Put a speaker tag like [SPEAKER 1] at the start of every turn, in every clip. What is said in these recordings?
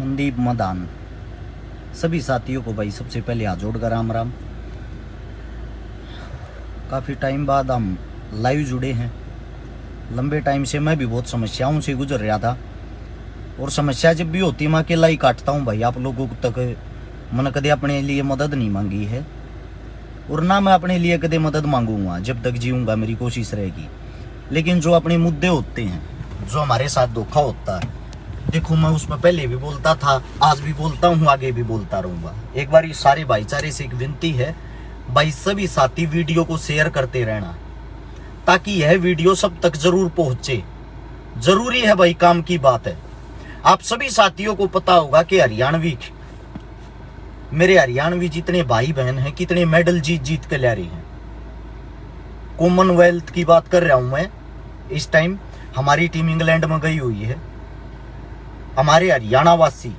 [SPEAKER 1] मनदीप मदान। सभी साथियों को भाई सबसे पहले हाथ जोड़कर राम राम। काफ़ी टाइम बाद हम लाइव जुड़े हैं। लंबे टाइम से मैं भी बहुत समस्याओं से गुजर रहा था, और समस्या जब भी होती मैं अकेला ही काटता हूँ भाई। आप लोगों तक मैंने कदे अपने लिए मदद नहीं मांगी है, और ना मैं अपने लिए कदे मदद मांगूंगा। जब तक जीऊँगा मेरी कोशिश रहेगी। लेकिन जो अपने मुद्दे होते हैं, जो हमारे साथ धोखा होता है, देखो मैं उसमें पहले भी बोलता था, आज भी बोलता हूँ, आगे भी बोलता रहूँगा। एक बार ये सारे भाईचारे से एक विनती है भाई, सभी साथी वीडियो को शेयर करते रहना, ताकि यह वीडियो सब तक जरूर पहुंचे। जरूरी है भाई, काम की बात है। आप सभी साथियों को पता होगा कि हरियाणवी, मेरे हरियाणवी जितने भाई बहन हैं, कितने मेडल जीत जीत के ला रहे हैं। कॉमनवेल्थ की बात कर रहा हूं मैं। इस टाइम हमारी टीम इंग्लैंड में गई हुई है। हमारे हरियाणा वासी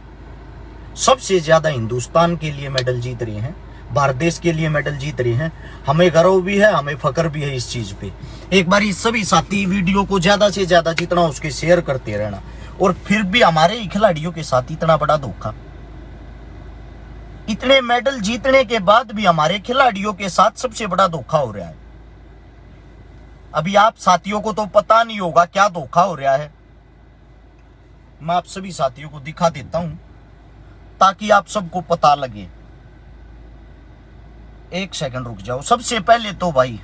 [SPEAKER 1] सबसे ज्यादा हिंदुस्तान के लिए मेडल जीत रहे हैं, भारत देश के लिए मेडल जीत रहे हैं। हमें गर्व भी है, हमें फक्र भी है इस चीज पे। एक बार इस सभी साथी वीडियो को ज्यादा से ज्यादा जितना उसके शेयर करते रहना। और फिर भी हमारे ही खिलाड़ियों के साथ इतना बड़ा धोखा, इतने मेडल जीतने के बाद भी हमारे खिलाड़ियों के साथ सबसे बड़ा धोखा हो रहा है। अभी आप साथियों को तो पता नहीं होगा क्या धोखा हो रहा है। मैं आप सभी साथियों को दिखा देता हूं, ताकि आप सबको पता लगे। एक सेकंड रुक जाओ। सबसे पहले तो भाई,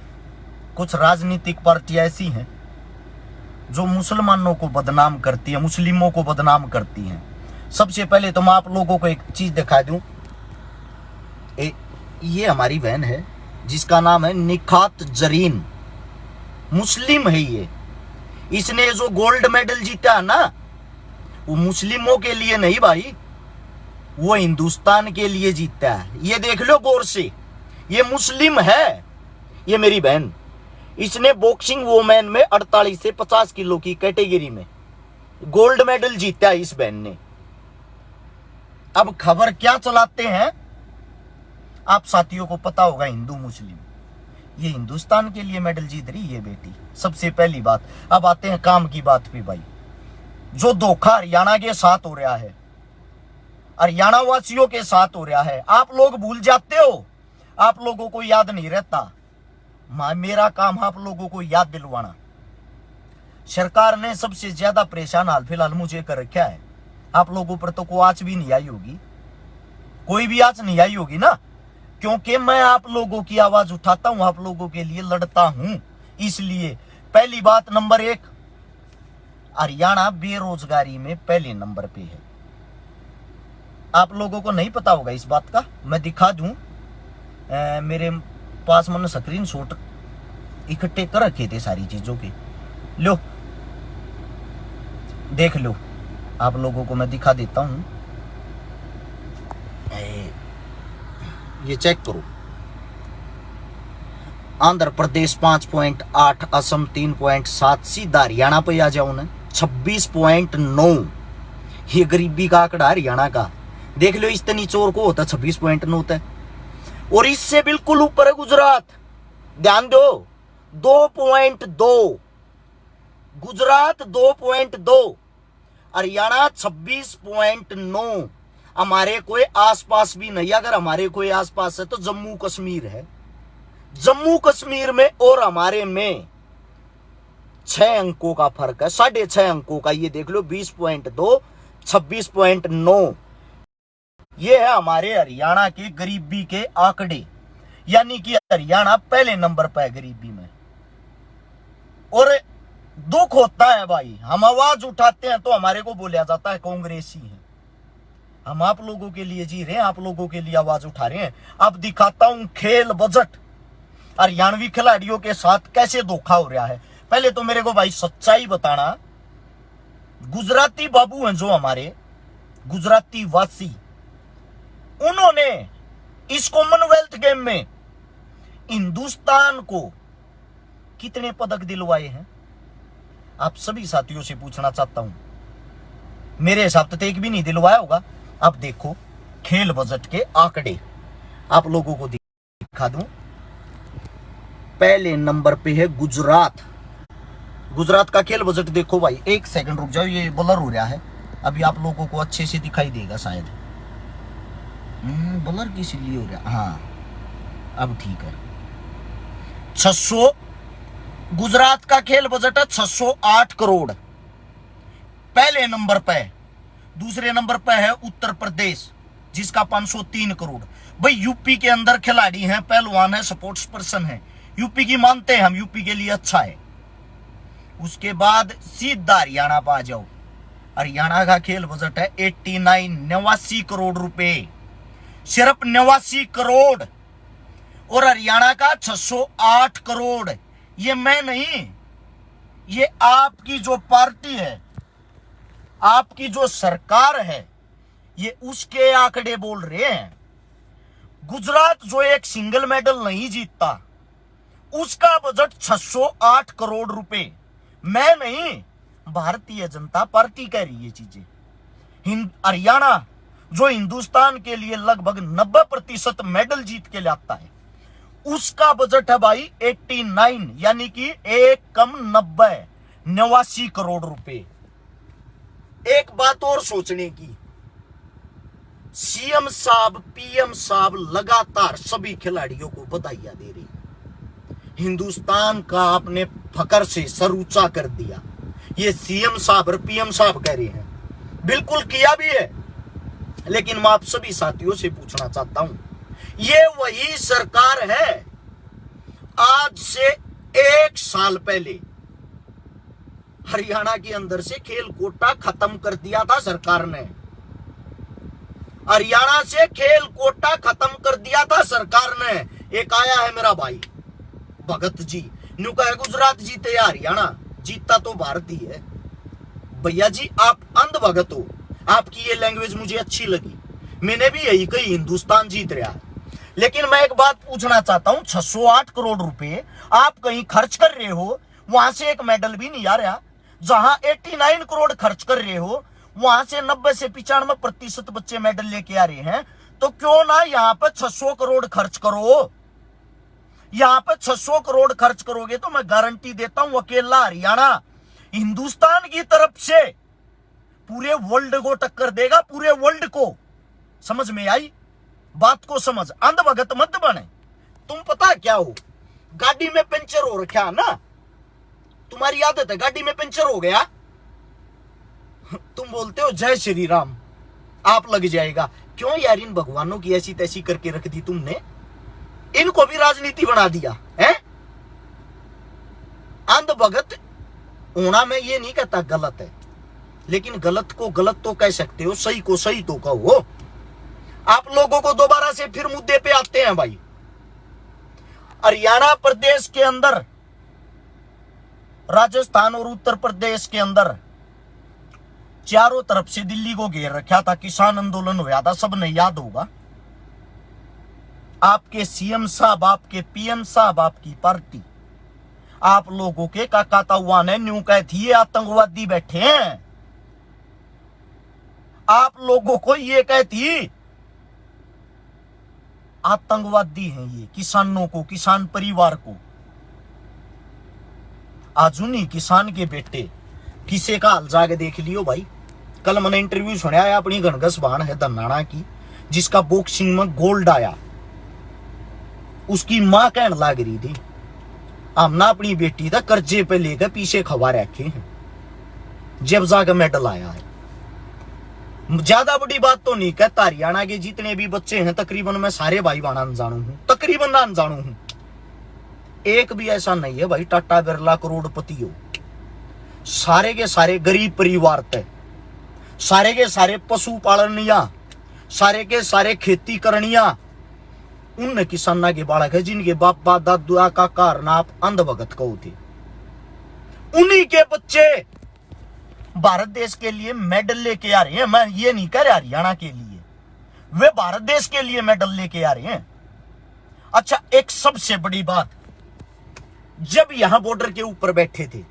[SPEAKER 1] कुछ राजनीतिक पार्टियां ऐसी हैं जो मुसलमानों को बदनाम करती है, मुस्लिमों को बदनाम करती हैं। सबसे पहले तो मैं आप लोगों को एक चीज दिखा दूं। ये हमारी बहन है जिसका नाम है निखात जरीन, मुस्लिम है ये। इसने जो गोल्ड मेडल जीता है ना, वो मुस्लिमों के लिए नहीं भाई, वो हिंदुस्तान के लिए जीता है। ये देख लो गौर से, ये मुस्लिम है ये मेरी बहन। इसने बॉक्सिंग वोमेन में 48 से 50 किलो की कैटेगरी में गोल्ड मेडल जीता है इस बहन ने। अब खबर क्या चलाते हैं आप साथियों को पता होगा, हिंदू मुस्लिम। ये हिंदुस्तान के लिए मेडल जीत रही है बेटी, सबसे पहली बात। अब आते हैं काम की बात पे भाई। जो धोखा हरियाणा के साथ हो रहा है, हरियाणा वासियों के साथ हो रहा है, आप लोग भूल जाते हो, आप लोगों को याद नहीं रहता। मेरा काम आप लोगों को याद दिलवाना। सरकार ने सबसे ज्यादा परेशान हाल फिलहाल मुझे कर रखा है। आप लोगों पर तो कोई आंच भी नहीं आई होगी, कोई भी आंच नहीं आई होगी ना, क्योंकि मैं आप लोगों की आवाज उठाता हूं, आप लोगों के लिए लड़ता हूं। इसलिए पहली बात, नंबर 1, हरियाणा बेरोजगारी में पहले नंबर पे है। आप लोगों को नहीं पता होगा इस बात का, मैं दिखा दूं। मेरे पास मैंने स्क्रीन शॉट इकट्ठे कर रखे थे सारी चीजों के। लो देख लो, आप लोगों को मैं दिखा देता हूं। ये चेक करो। आंध्र प्रदेश 5.8, असम 3.7, सीधा हरियाणा पे आ जाओ ना 26.9। ये गरीबी का आंकड़ा हरियाणा का देख लो। इतनी चोर को होता 26.9 होता है। और इससे बिल्कुल ऊपर है गुजरात, ध्यान दो 2.2, गुजरात 2.2, हरियाणा 26.9। हमारे कोई आसपास भी नहीं। अगर हमारे कोई आसपास है तो जम्मू कश्मीर है। जम्मू कश्मीर में और हमारे में 6 अंकों का फर्क है, 6.5 अंकों का। ये देख लो 20.2, 26.9। ये है हमारे हरियाणा के गरीबी के आंकड़े, यानी कि हरियाणा पहले नंबर पर है गरीबी में। और दुख होता है भाई, हम आवाज उठाते हैं तो हमारे को बोला जाता है कांग्रेसी है। हम आप लोगों के लिए जी रहे हैं, आप लोगों के लिए आवाज उठा रहे हैं। अब दिखाता हूं खेल बजट, हरियाणवी खिलाड़ियों के साथ कैसे धोखा हो रहा है। पहले तो मेरे को भाई सच्चाई बताना। गुजराती बाबू हैं जो हमारे गुजराती वासी, उन्होंने इस कॉमनवेल्थ गेम में हिंदुस्तान को कितने पदक दिलवाए हैं, आप सभी साथियों से पूछना चाहता हूं। मेरे हिसाब से एक भी नहीं दिलवाया होगा। अब देखो खेल बजट के आंकड़े आप लोगों को दिखा दूं। पहले नंबर पे है गुजरात। गुजरात का खेल बजट देखो भाई। एक सेकंड रुक जाओ, ये ब्लर हो रहा है। अभी आप लोगों को अच्छे से दिखाई देगा शायद। ब्लर किस लिए हो रहा, हाँ अब ठीक है। 600 गुजरात का खेल बजट है 608 करोड़, पहले नंबर पे। दूसरे नंबर पे है उत्तर प्रदेश जिसका 503 करोड़। भाई यूपी के अंदर खिलाड़ी हैं, पहलवान है, स्पोर्ट्स पर्सन है, यूपी की मानते हैं हम, यूपी के लिए अच्छा है। उसके बाद सीधा हरियाणा पा जाओ। हरियाणा का खेल बजट है 89 करोड़ रुपए, सिर्फ 89 करोड़। और हरियाणा का 608 करोड़। ये मैं नहीं, ये आपकी जो पार्टी है, आपकी जो सरकार है, ये उसके आंकड़े बोल रहे हैं। गुजरात जो एक सिंगल मेडल नहीं जीतता, उसका बजट 608 करोड़ रुपए। मैं नहीं, भारतीय जनता पार्टी कह रही है चीजें। हरियाणा जो हिंदुस्तान के लिए लगभग 90% मेडल जीत के लाता है, उसका बजट है भाई 89, यानी कि एक कम 89 करोड़ रुपए। एक बात और सोचने की, सीएम साहब, पीएम साहब लगातार सभी खिलाड़ियों को बधाइयां दे रही। हिंदुस्तान का आपने फकर से सर ऊंचा कर दिया, ये सीएम साहब और पीएम साहब कह रहे हैं। बिल्कुल किया भी है, लेकिन मैं आप सभी साथियों से पूछना चाहता हूं, ये वही सरकार है आज से 1 साल पहले हरियाणा के अंदर से खेल कोटा खत्म कर दिया था सरकार ने। हरियाणा से खेल कोटा खत्म कर दिया था सरकार ने। एक आया है मेरा भाई भगत जी, न्यू कहा गुजरात जीते या हरियाणा, जीतता तो भारत ही है। भैया जी आप अंध भगत हो, आपकी ये लैंग्वेज मुझे अच्छी लगी, मैंने भी यही कही, हिंदुस्तान जीत रहा है। लेकिन मैं एक बात पूछना चाहता हूं, 608 करोड़ रुपए आप कहीं खर्च कर रहे हो, वहां से एक मेडल भी नहीं आ रहा। जहां 89 करोड़ खर्च कर रहे हो, वहां से 90 से 95% बच्चे मेडल लेके आ रहे हैं। तो क्यों ना यहां पर 600 करोड़ खर्च करो। यहां पर 600 करोड़ खर्च करोगे तो मैं गारंटी देता हूं, अकेला हरियाणा हिंदुस्तान की तरफ से पूरे वर्ल्ड को टक्कर देगा, पूरे वर्ल्ड को। समझ में आई बात को? समझ, अंध भगत मत बने। तुम पता क्या हो, गाड़ी में पंचर हो रखा ना, तुम्हारी आदत है, गाड़ी में पंचर हो गया, तुम बोलते हो जय श्री राम, आप लग जाएगा। क्यों यार, इन भगवानों की ऐसी तैसी करके रख दी तुमने, इनको भी राजनीति बना दिया है। अंध भगत होना मैं ये नहीं कहता गलत है, लेकिन गलत को गलत तो कह सकते हो, सही को सही तो कहो। आप लोगों को दोबारा से फिर मुद्दे पे आते हैं भाई। हरियाणा प्रदेश के अंदर, राजस्थान और उत्तर प्रदेश के अंदर चारों तरफ से दिल्ली को घेर रखा था, किसान आंदोलन हुआ था, सबने याद होगा। आपके सीएम साहब, आपके पीएम साहब, आपकी पार्टी, आप लोगों के काका ताऊआ ने न्यू कह थी ये आतंकवादी बैठे हैं। आप लोगों को ये कहती आतंकवादी हैं ये, किसानों को, किसान परिवार को। आज उन्हीं किसान के बेटे किसे का हाल जाके देख लियो भाई। कल मैंने इंटरव्यू सुना है अपनी गणगस बाण है धनाना की, जिसका बॉक्सिंग में गोल्ड आया। उसकी मां कहने लग रही थी हमने अपनी बेटी का कर्जे पे लेकर पीछे खवा रखे हैं, जब जाकर मेडल आया है। ज्यादा बड़ी बात तो नहीं कहता, हरियाणा के जितने भी बच्चे हैं तकरीबन मैं सारे भाई बहन अनजानू हूं, तकरीबन ना अनजानू हूं। एक भी ऐसा नहीं है भाई टाटा बिरला करोड़पति हो। सारे के सारे गरीब परिवार थे, सारे के सारे पशु पालनिया, सारे के सारे खेती करनिया, उन किसाना के बालक है जिनके बाप दादा का कारण आप अंध भगत कहो थे। उन्हीं के बच्चे भारत देश के लिए मेडल लेके आ रहे हैं। मैं ये नहीं कह रहा हरियाणा के लिए, वे भारत देश के लिए मेडल लेके आ रहे हैं। अच्छा, एक सबसे बड़ी बात, जब यहां बॉर्डर के ऊपर बैठे थे,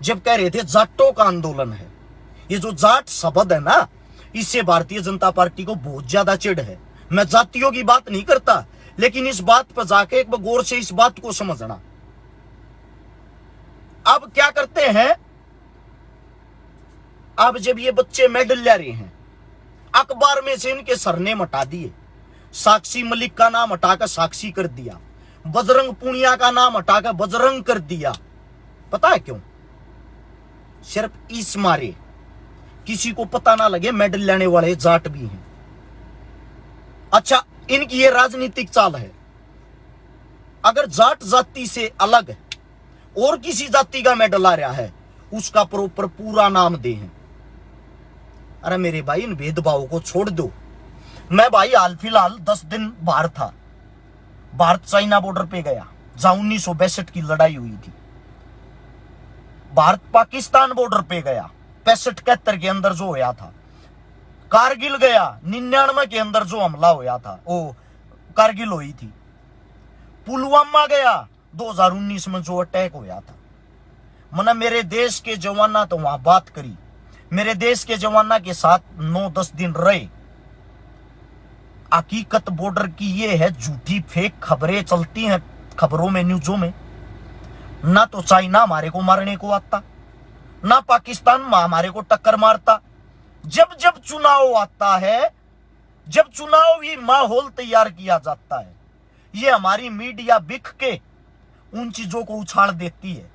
[SPEAKER 1] जब कह रहे थे जाटों का आंदोलन है, ये जो जाट शब्द है ना, इससे भारतीय जनता पार्टी को बहुत ज्यादा चिढ़ है। मैं जातियों की बात नहीं करता, लेकिन इस बात पर जाके एक बार गौर से इस बात को समझना। अब क्या करते हैं, अब जब ये बच्चे मेडल ले रहे हैं, अखबार में से इनके सरनेम हटा दिए, साक्षी मलिक का नाम हटाकर साक्षी कर दिया, बजरंग पुनिया का नाम हटाकर बजरंग कर दिया। पता है क्यों? सिर्फ इस मारे किसी को पता ना लगे मेडल लेने वाले जाट भी हैं। अच्छा, इनकी ये राजनीतिक चाल है, अगर जाट जाति से अलग और किसी जाति का मेडल आ रहा है, उसका प्रॉपर पूरा नाम दे हैं। अरे मेरे भाई, इन भेदभाव को छोड़ दो। मैं भाई हाल फिलहाल 10 दिन बाहर था, भारत चाइना बॉर्डर पे गया, जहां 1962 की लड़ाई हुई थी। भारत पाकिस्तान बॉर्डर पे गया, 65-71 के अंदर जो होया था। कारगिल गया, 99 के अंदर जो हमला होया था, वो कारगिल हुई थी। पुलवामा गया, 2019 में जो अटैक होया था। मना मेरे देश के जवाना तो वहां बात करी, मेरे देश के जवाना के साथ 9-10 दिन रहे। हकीकत बॉर्डर की ये है, झूठी फेक खबरें चलती हैं खबरों में, न्यूज़ों में। ना तो चाइना हमारे को मारने को आता, ना पाकिस्तान हमारे को टक्कर मारता। जब जब चुनाव आता है, जब चुनावी माहौल तैयार किया जाता है, ये हमारी मीडिया बिक के उन चीजों को उछाल देती है।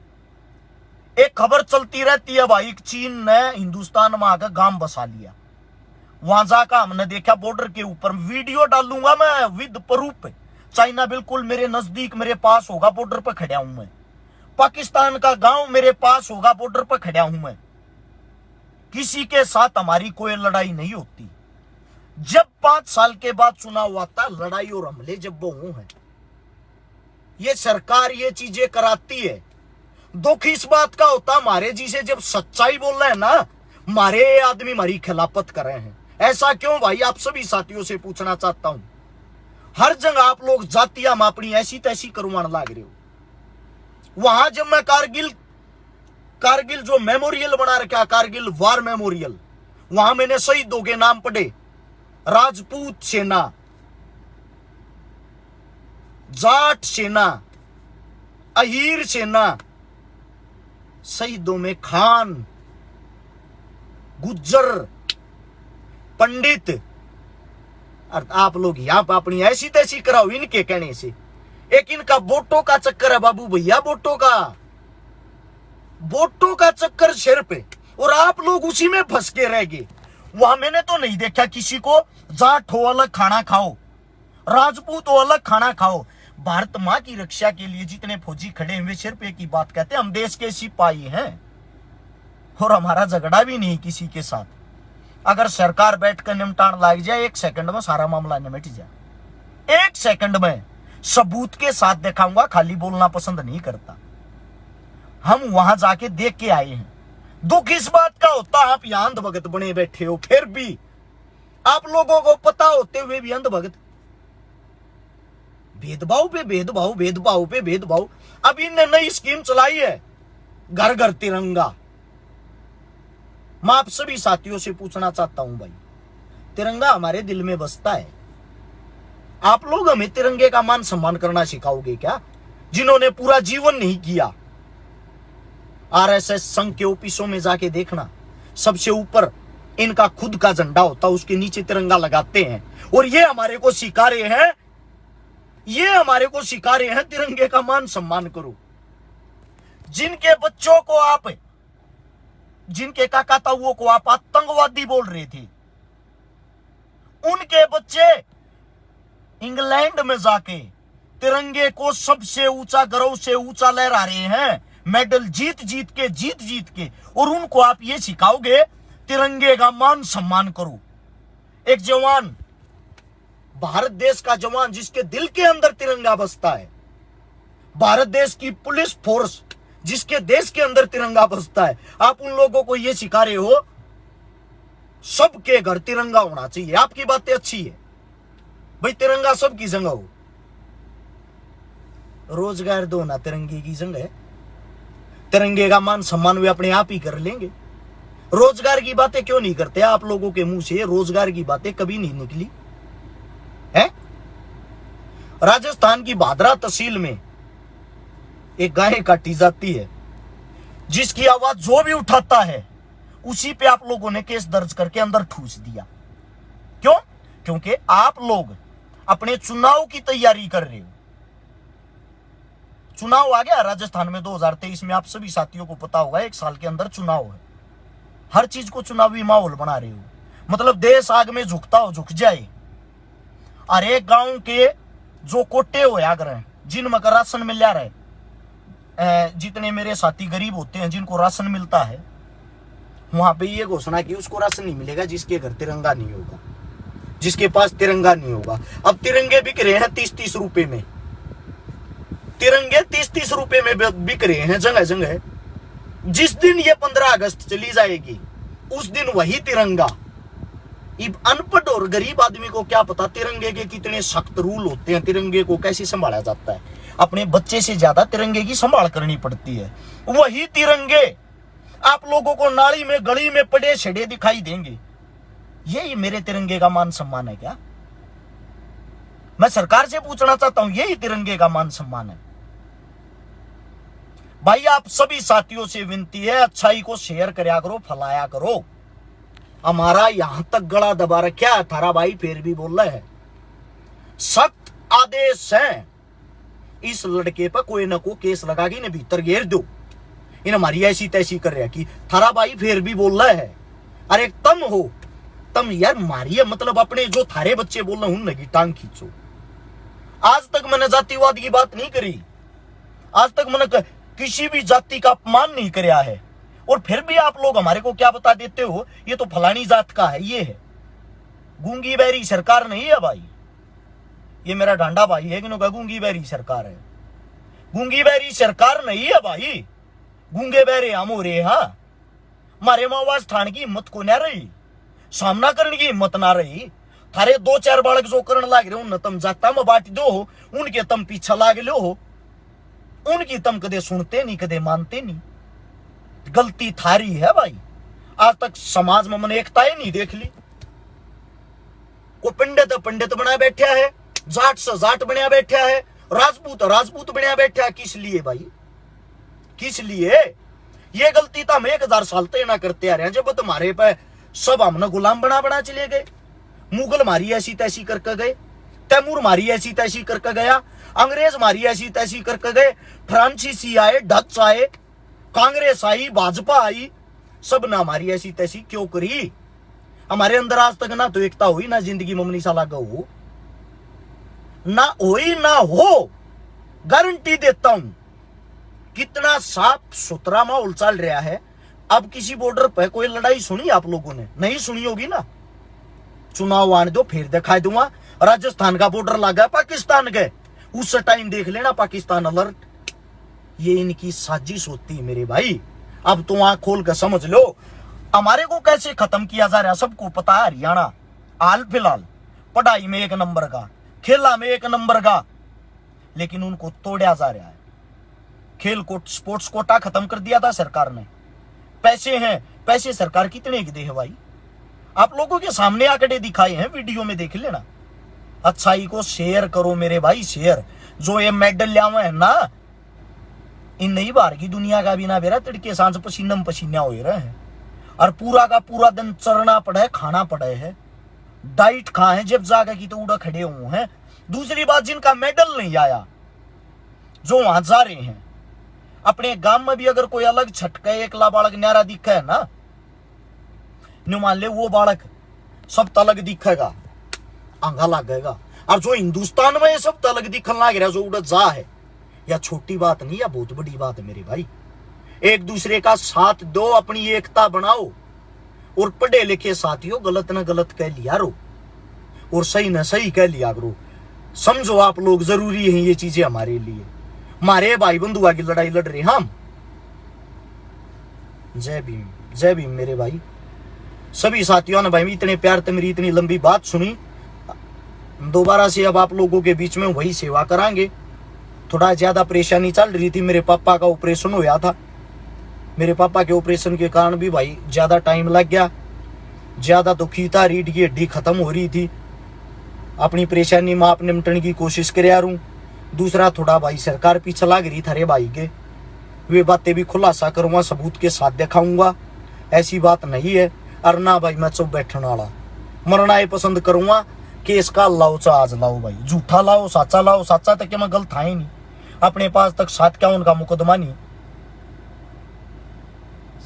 [SPEAKER 1] एक खबर चलती रहती है भाई, चीन ने हिंदुस्तान में आकर गांव बसा लिया। वहां जाकर हमने देखा बॉर्डर के ऊपर, वीडियो डालूंगा मैं विद प्रूफ। चाइना बिल्कुल मेरे नजदीक, मेरे पास होगा, बॉर्डर पर खड़ा हूं मैं। पाकिस्तान का गांव मेरे पास होगा, बॉर्डर पर खड़ा हूं मैं। किसी के साथ हमारी कोई लड़ाई नहीं होती। जब 5 साल के बाद चुनाव आता, लड़ाई और हमले जब वो हैं, ये सरकार ये चीजें कराती है। दुख इस बात का होता, हमारे जी से जब सच्चाई बोल रहे हैं ना, हमारे आदमी हमारी खिलाफत कर रहे हैं। ऐसा क्यों भाई? आप सभी साथियों से पूछना चाहता हूं। हर जगह आप लोग जातियां अपनी ऐसी तैसी करवाने लाग रहे हो। वहां जब मैं कारगिल जो मेमोरियल बना रखा, कारगिल वार मेमोरियल, वहां मैंने शहीदों के नाम पढ़े। राजपूत सेना, जाट सेना, अहीर सेना, शहीदों में खान, गुज्जर, पंडित। आप लोग यहां पर अपनी ऐसी तैसी कराओ इनके कहने से। एक इनका वोटों का चक्कर है बाबू भैया, वोटों का चक्कर सिर पे, और आप लोग उसी में फंस के रह गए। वहां मैंने तो नहीं देखा किसी को जाट हो अलग खाना खाओ, राजपूत हो अलग खाना खाओ। भारत माँ की रक्षा के लिए जितने फौजी खड़े हुए, सिर्फ एक ही बात कहते हैं, हम देश के सिपाही हैं और हमारा झगड़ा भी नहीं किसी के साथ। अगर सरकार बैठकर निपटान लाग जाए, 1 सेकंड में सारा मामला निपट जाए। 1 सेकंड में सबूत के साथ दिखाऊंगा, खाली बोलना पसंद नहीं करता। हम वहां जाके देख के आए हैं। दुख इस बात का होता, आप यहां अंधभगत बने बैठे हो, फिर भी आप लोगों को पता होते हुए भी अंधभगत। भेदभाव पे भेदभाव, भेदभाव पे भेदभाव। अब इनने नई स्कीम चलाई है, घर घर तिरंगा। मैं आप सभी साथियों से पूछना चाहता हूं भाई, तिरंगा हमारे दिल में बसता है। आप लोग हमें तिरंगे का मान सम्मान करना सिखाओगे क्या, जिन्होंने पूरा जीवन नहीं किया? आरएसएस संघ के ऑफिसों में जाके देखना, सबसे ऊपर इनका खुद का झंडा होता, उसके नीचे तिरंगा लगाते हैं। और ये हमारे को सिखा रहे हैं, तिरंगे का मान सम्मान करो। जिनके बच्चों को आप, जिनके काका ताऊओं को आप आतंकवादी बोल रहे थे, उनके बच्चे इंग्लैंड में जाके तिरंगे को सबसे ऊंचा, गर्व से ऊंचा लहरा रहे हैं, मेडल जीत जीत के। और उनको आप ये सिखाओगे तिरंगे का मान सम्मान करो। एक जवान, भारत देश का जवान, जिसके दिल के अंदर तिरंगा बसता है, भारत देश की पुलिस फोर्स, जिसके देश के अंदर तिरंगा बसता है, आप उन लोगों को यह सिखा रहे हो सबके घर तिरंगा होना चाहिए। आपकी बातें अच्छी है भाई, तिरंगा सबकी जगह हो, रोजगार दो ना, तिरंगे की जगह है। तिरंगे का मान सम्मान वे अपने आप ही कर लेंगे। रोजगार की बातें क्यों नहीं करते आप लोगों के मुंह से? रोजगार की बातें कभी नहीं निकली है। राजस्थान की भादरा तहसील में एक गाय काटी जाती है, जिसकी आवाज जो भी उठाता है उसी पे आप लोगों ने केस दर्ज करके अंदर ठूस दिया। क्यों? क्योंकि आप लोग अपने चुनाव की तैयारी कर रहे हो। चुनाव आ गया राजस्थान में 2023 में, आप सभी साथियों को पता होगा, 1 साल के अंदर चुनाव है। हर चीज को चुनावी माहौल बना रहे हो, मतलब देश आग में झुकता हो झुक जाए। और एक गांव के जो कोटे हो आगर जिनमें का राशन मिल जा रहा है, जितने मेरे साथी गरीब होते हैं जिनको राशन मिलता है, वहां पे ये घोषणा की उसको राशन नहीं मिलेगा जिसके घर तिरंगा नहीं होगा, जिसके पास तिरंगा नहीं होगा। अब तिरंगे बिक रहे हैं 30-30 रुपए में, तिरंगे 30-30 रुपए में बिक रहे हैं जगह जगह। जिस दिन ये 15 अगस्त चली जाएगी उस दिन वही तिरंगा। अनपढ़ और गरीब आदमी को क्या पता तिरंगे के कितने सख्त रूल होते हैं, तिरंगे को कैसे संभाला जाता है। अपने बच्चे से ज्यादा तिरंगे की संभाल करनी पड़ती है। वही तिरंगे आप लोगों को नाली में गली में पड़े छड़े दिखाई देंगे। यही मेरे तिरंगे का मान सम्मान है क्या? मैं सरकार से पूछना चाहता हूं, यही तिरंगे का मान सम्मान है? भाई आप सभी साथियों से विनती है, अच्छाई को शेयर करया करो, फैलाया करो। हमारा यहां तक गला दबा रखा है, थारा भाई फिर भी बोल रहा है। सख्त आदेश है, इस लड़के पर कोई ना कोई केस लगा के इन्हें भीतर घेर दो। इन हमारी ऐसी तैसी कर रहा कि थारा भाई फिर भी बोल रहा है। अरे तम हो, तम यार मारिए, मतलब अपने जो थारे बच्चे बोल रहे उन की टांग खींचो। आज तक मैंने जातिवाद की बात नहीं करी, आज तक मैंने किसी भी जाति का अपमान नहीं कराया है, और फिर भी आप लोग हमारे को क्या बता देते हो, ये तो फलानी जात का है, ये है। गूंगी बहरी सरकार नहीं है भाई, ये मेरा ढांडा भाई है कि गूंगी बहरी सरकार है। गूंगी बहरी सरकार नहीं है भाई, गूंगे बहरे हम हो रहे। हाँ, हमारे आवाज ठान की हिम्मत को ना रही, सामना करने की हिम्मत ना रही। थारे 2-4 बालक जो करने लाग रहे उन तम जाता में बांट दो हो, उनके तम पीछा लाग लो हो, उनकी तम कदे सुनते नहीं, कदे मानते नहीं। गलती थारी है भाई। आज तक समाज में मैंने एकता ही नहीं देख ली। वो पंडित बना बैठा है, जाट से जाट बना बैठा है, राजपूत बना बैठा है। किस लिए भाई, किस लिए? ये गलती तो हम 1000 साल तक ना करते आ रहे हैं। जब तुम्हारे पे सब हमने गुलाम बना चले गए, मुगल मारी ऐसी तैसी करके गए, तैमूर मारी ऐसी तैसी करके गया, अंग्रेज मारी ऐसी तैसी करके गए, फ्रांसीसी आए, डच आए, कांग्रेस आई, भाजपा आई, सब ना हमारी ऐसी तैसी क्यों करी? हमारे अंदर आज तक ना तो एकता हुई, ना जिंदगी ममनी साला गऊ, ना हुई ना हो। गारंटी देता हूं, कितना साफ सुथरा माहौल चल रहा है। अब किसी बॉर्डर पर कोई लड़ाई सुनी आप लोगों ने? नहीं सुनी होगी ना। चुनाव आने दो फिर दिखाई दूंगा। राजस्थान का बॉर्डर लगा पाकिस्तान के, उस टाइम देख लेना पाकिस्तान अलर्ट। ये इनकी साजिश होती है मेरे भाई। अब तो आंख खोल कर समझ लो हमारे को कैसे खत्म किया जा रहा है। सबको पता है हरियाणा हाल फिलहाल पढ़ाई में 1 नंबर का, खेला में 1 नंबर का, लेकिन उनको तोड़ा जा रहा है। खेल को स्पोर्ट्स कोटा खत्म कर दिया था सरकार ने। पैसे हैं, पैसे सरकार कितने की दे है भाई? आप लोगों के सामने आंकड़े दिखाए हैं, वीडियो में देख लेना। अच्छाई को शेयर करो मेरे भाई, शेयर। जो ये मेडल लिया हुआ है ना, इन नई बार की दुनिया का भी ना बेरा तड़के सांझ पसीना पसीना हो रहे हैं, और पूरा का पूरा दिन चरना पड़ा है, खाना पड़ा है, डाइट खाए जब जाकर की तो उड़ा खड़े हुए हैं। दूसरी बात, जिनका मेडल नहीं आया जो वहां जा रहे हैं, अपने गांव में भी अगर कोई अलग छटका एकला बालक न्यारा दिखा है ना, न्यू मान ले वो बालक सब तलग दिखेगा, आंगा लगेगा। और जो हिंदुस्तान में ये सब तलग दिखने लग रहा है, जो उड़ा जा है, या छोटी बात नहीं, या बहुत बड़ी बात है मेरे भाई। एक दूसरे का साथ दो, अपनी एकता बनाओ, और पढ़े लिखे साथियों गलत न गलत कह लिया रो, और सही न सही कह लिया करो। समझो आप लोग, जरूरी है ये चीजें हमारे लिए। हमारे भाई बंधुआ की लड़ाई लड़ रहे हम। जय भीम, जय भीम मेरे भाई। सभी साथियों ने भाई इतने प्यार से मेरी इतनी लंबी बात सुनी। दोबारा से अब आप लोगों के बीच में वही सेवा करांगे। थोड़ा ज्यादा परेशानी चल रही थी, मेरे पापा का ऑपरेशन हुआ था। मेरे पापा के ऑपरेशन के कारण भी भाई ज्यादा टाइम लग गया। ज्यादा तो खींचा, रीढ़ की हड्डी खत्म हो रही थी। अपनी परेशानी में आप निपटने की कोशिश कर रहा हूं। दूसरा, थोड़ा भाई सरकार पीछे लग रही थारे भाई के, वे बातें भी खुलासा करूंगा, सबूत के साथ दिखाऊंगा। ऐसी बात नहीं है। और ना भाई मैं चुप बैठने वाला, मरना ही पसंद करूंगा कि इसका लाओ आज लाओ भाई, झूठा लाओ साचा तक मैं गलत था ही नहीं, अपने पास तक 7 क्या उनका मुकदमा नहीं।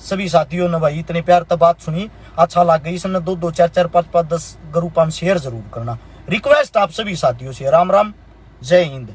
[SPEAKER 1] सभी साथियों ने भाई इतने प्यार तक बात सुनी, अच्छा लग गई, इसने 2 4 4 5 5 10 ग्रुप में शेयर जरूर करना, रिक्वेस्ट आप सभी साथियों से। राम राम, जय हिंद।